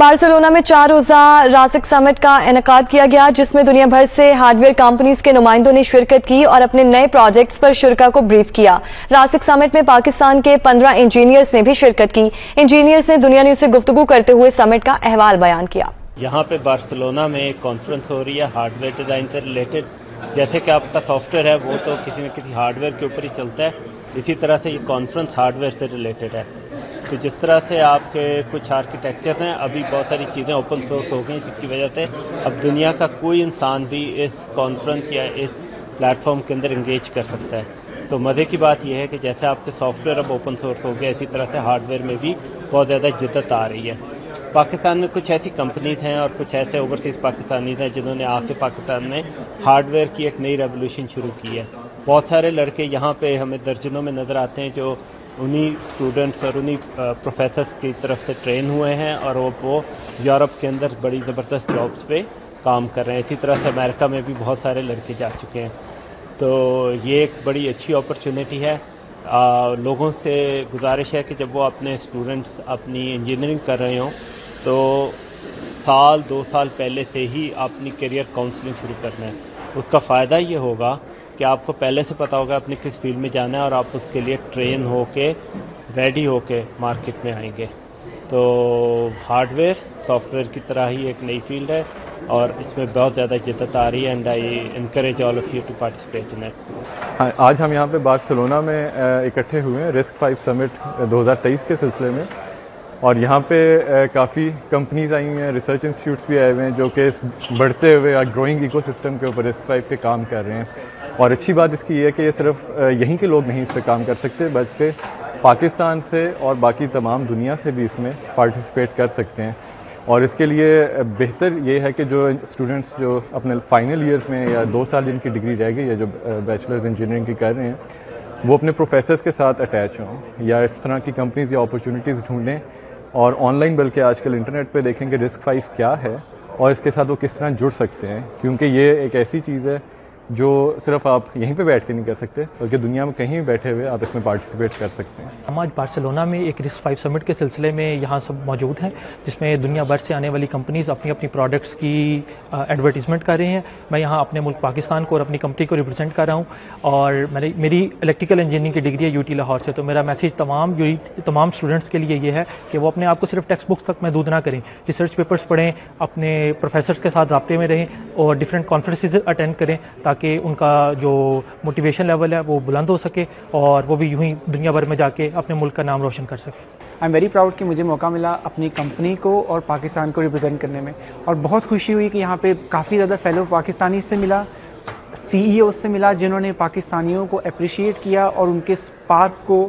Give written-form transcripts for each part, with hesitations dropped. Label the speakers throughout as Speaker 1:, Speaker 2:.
Speaker 1: Barcelona में 4 रोज़ा रासिक summit का इनेकाद किया गया, जिसमें दुनिया भर से हार्डवेयर कंपनीज के नुमाइंदों ने शिरकत की और अपने नए प्रोजेक्ट्स पर शुरा को ब्रीफ किया। रासिक समिट में पाकिस्तान के 15 इंजीनियर्स ने भी शिरकत की। इंजीनियर्स ने दुनिया न्यूज़ से गुफ्तगू करते हुए समिट का अहवाल बयान किया।
Speaker 2: यहाँ पे बार्सिलोना में एक कॉन्फ्रेंस हो रही है हार्डवेयर डिज़ाइन से रिलेटेड। जैसे कि आपका सॉफ्टवेयर है वो तो किसी न किसी हार्डवेयर के ऊपर ही चलता है, इसी तरह से ये कॉन्फ्रेंस हार्डवेयर से रिलेटेड है। तो जिस तरह से आपके कुछ आर्किटेक्चर हैं, अभी बहुत सारी चीज़ें ओपन सोर्स हो गई, जिसकी वजह से अब दुनिया का कोई इंसान भी इस कॉन्फ्रेंस या इस प्लेटफॉर्म के अंदर इंगेज कर सकता है। तो मज़े की बात यह है कि जैसे आपके सॉफ्टवेयर अब ओपन सोर्स हो गया, इसी तरह से हार्डवेयर में भी बहुत ज़्यादा जिद्दत आ रही है। पाकिस्तान में कुछ ऐसी कंपनीज हैं और कुछ ऐसे ओवरसीज़ पाकिस्तानीज हैं जिन्होंने आके पाकिस्तान में हार्डवेयर की एक नई रेवोल्यूशन शुरू की है। बहुत सारे लड़के यहाँ पे हमें दर्जनों में नज़र आते हैं जो उन्हीं स्टूडेंट्स और उन्हीं प्रोफेसर्स की तरफ से ट्रेन हुए हैं और वो यूरोप के अंदर बड़ी ज़बरदस्त जॉब्स पे काम कर रहे हैं। इसी तरह से अमेरिका में भी बहुत सारे लड़के जा चुके हैं। तो ये एक बड़ी अच्छी अपॉर्चुनिटी है। लोगों से गुजारिश है कि जब वो अपने स्टूडेंट्स अपनी इंजीनियरिंग कर रहे हों तो साल 2 साल पहले से ही अपनी करियर काउंसलिंग शुरू करना है। उसका फ़ायदा ये होगा कि आपको पहले से पता होगा अपनी किस फील्ड में जाना है और आप उसके लिए ट्रेन होके रेडी होके मार्केट में आएंगे। तो हार्डवेयर सॉफ्टवेयर की तरह ही एक नई फील्ड है और इसमें बहुत ज़्यादा जिद्दत आ रही है and I encourage all of you to participate in it.
Speaker 3: आज हम यहाँ पे बार्सिलोना में इकट्ठे हुए हैं RISC-V समिट 2023 के सिलसिले में, और यहाँ पे काफ़ी कंपनीज आई हुई हैं, रिसर्च इंस्टीट्यूट्स भी आए हुए हैं जो कि इस बढ़ते हुए ग्रोइंग इकोसिस्टम के ऊपर RISC-V पे काम कर रहे हैं। और अच्छी बात इसकी ये है कि ये सिर्फ यहीं के लोग नहीं इस पे काम कर सकते, बल्कि पाकिस्तान से और बाकी तमाम दुनिया से भी इसमें पार्टिसिपेट कर सकते हैं। और इसके लिए बेहतर ये है कि जो स्टूडेंट्स जो अपने फाइनल ईयर्स में या 2 साल जिनकी डिग्री रह गई है, जो बैचलर्स इंजीनियरिंग की कर रहे हैं, वो अपने प्रोफेसर्स के साथ अटैच हों या इस तरह की कंपनीज या अपॉर्चुनिटीज़ ढूंढें और ऑनलाइन बल्कि आजकल इंटरनेट पे देखेंगे RISC-V क्या है और इसके साथ वो किस तरह जुड़ सकते हैं, क्योंकि ये एक ऐसी चीज़ है जो सिर्फ आप यहीं पे बैठ के नहीं कर सकते, बल्कि दुनिया में कहीं भी बैठे हुए आप इसमें पार्टिसिपेट कर सकते हैं।
Speaker 4: हम आज बार्सिलोना में एक RISC-V समिट के सिलसिले में यहाँ सब मौजूद हैं, जिसमें दुनिया भर से आने वाली कंपनीज अपनी अपनी प्रोडक्ट्स की एडवर्टीजमेंट कर रही हैं। मैं यहाँ अपने मुल्क पाकिस्तान को और अपनी कंपनी को रिप्रेजेंट कर रहा हूँ और मेरी इलेक्ट्रिकल इंजीनियरिंग की डिग्री है UT लाहौर से। तो मेरा मैसेज तमाम स्टूडेंट्स के लिए ये है कि वो अपने आप को सिर्फ टेक्स्ट बुक्स तक महदूद ना करें, रिसर्च पेपर्स पढ़ें, अपने प्रोफेसर्स के साथ राब्ते में रहें और डिफरेंट कॉन्फ्रेंसेज अटेंड करें ताकि उनका जो मोटिवेशन लेवल है वो बुलंद हो सके और वो भी यूं ही दुनिया भर में जाके अपने मुल्क का नाम रोशन कर सके।
Speaker 5: आई एम वेरी प्राउड कि मुझे मौका मिला अपनी कंपनी को और पाकिस्तान को रिप्रेजेंट करने में, और बहुत खुशी हुई कि यहाँ पे काफ़ी ज़्यादा फेलो पाकिस्तानी से मिला, CEO से मिला जिन्होंने पाकिस्तानियों को अप्रिशिएट किया और उनके स्पार्क को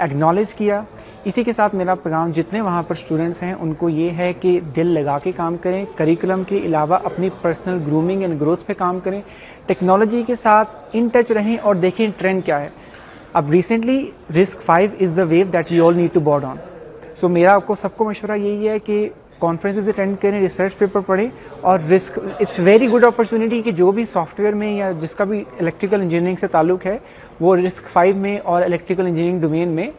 Speaker 5: एक्नॉलेज किया। इसी के साथ मेरा पैगाम जितने वहाँ पर स्टूडेंट्स हैं उनको ये है कि दिल लगा के काम करें, करिकुलम के अलावा अपनी पर्सनल ग्रूमिंग एंड ग्रोथ पे काम करें, टेक्नोलॉजी के साथ इन टच रहें और देखें ट्रेंड क्या है। अब recently RISC-V is the wave that we all need to board on. So मेरा आपको सबको मशवरा यही है कि कॉन्फ्रेंसेज अटेंड करें, रिसर्च पेपर पढ़ें और इट्स वेरी गुड अपॉर्चुनिटी कि जो भी सॉफ्टवेयर में या जिसका भी इलेक्ट्रिकल इंजीनियरिंग से ताल्लुक़ है वो RISC-V में और इलेक्ट्रिकल इंजीनियरिंग डोमेन में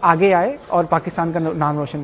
Speaker 5: आगे आए और पाकिस्तान का नाम रोशन